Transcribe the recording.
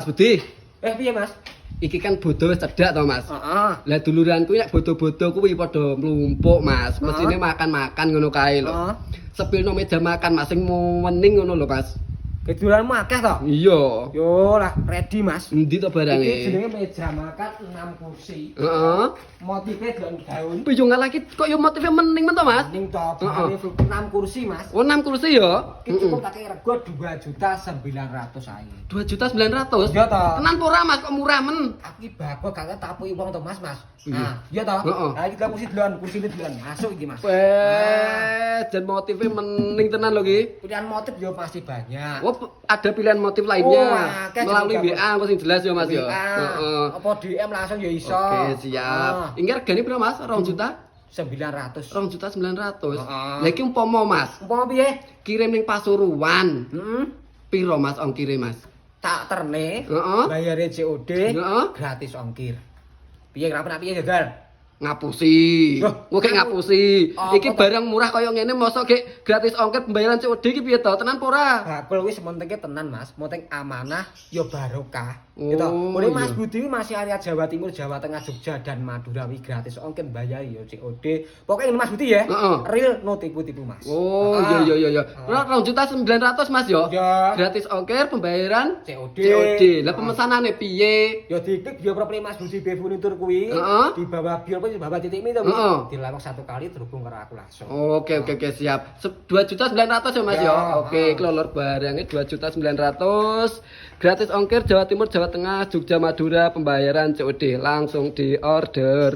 Mas Budi, Piye, Mas? iki kan bodo cedak to, Mas. Heeh. Lah duluranku nek bodo-bodo kuwi padha mlumpuk, Mas. Mestine makan-makan ngono kae lho. Heeh. Sepilno meja makan, Mas, sing wening ngono lho, Mas. Kedulanmu akeh to? Iya. Yo lah, ready, Mas. Endi to Iki barange? jenenge meja makan 6 kursi. Heeh. Motifnya daun-daun. Piye ngalah iki kok yo motive mening men to, Mas? Ning to, Heeh. 6 kursi, Mas. Oh, 6 kursi ya? Iki cukup tak rego 2.900.000 ae. 2.900.000. Iya to. Tenan pura, Mas, kok murah men? Aku iki bagus gak tapuki wong to, Mas. Iya. Nah, iya to. Heeh. Nah, iki kursi duluan, kursi ini duluan. Masuk iki, Mas. Jan motive mening tenan lho iki. Pilihan motif yo pasti banyak. Oh, ada pilihan motif lainnya Oh, akeh melalui juga, WA apa sing jelas ya, Mas ya. Heeh. Apa DM langsung ya iso. Oke, siap. Ini regane piro, Mas? 2 juta? 900. 2.900.000. Heeh. Lah iki umpama, Mas, Umpama piye? kirim ning Pasuruan. Heeh. Piro, Mas, ongkire, Mas? Tak terne. Heeh. Bayare COD. Heeh. Gratis ongkir. Piye kenapa piye jagal? Ngapusi. Loh, Oke ngapusi. apa Iki to? barang murah kaya ngene mosok gek gratis ongkir pembayaran COD iki piye to? Tenan apa ora? Bakul wis sementeke tenan, Mas. Penting amanah ya barokah. Oh, Gitu. Mulai Mas iya. Budi masih area Jawa Timur, Jawa Tengah, Jogja dan Madura wi gratis ongkir bayar ya COD. Pokoknya ini Mas Budi ya. Heeh. Real no tipu-tipu, Mas. Oh, Ah. iya. Ora 2.900.000, Mas ya. Ya. Gratis ongkir pembayaran COD. COD. Lah pemesanane piye? Ya diklik bio profil Mas Budi B Furnitur kuwi. Heeh. Di bawah bio apa di bawah titik mi to. Heeh. Dilawak 1 kali terhubung karo aku langsung. Oke, siap. 2.900.000 ya, Mas ya. Ya. Oke, kelolor barangnya 2.900.000. Gratis ongkir Jawa Timur, Jawa Tengah, Jogja, Madura, pembayaran COD langsung di order.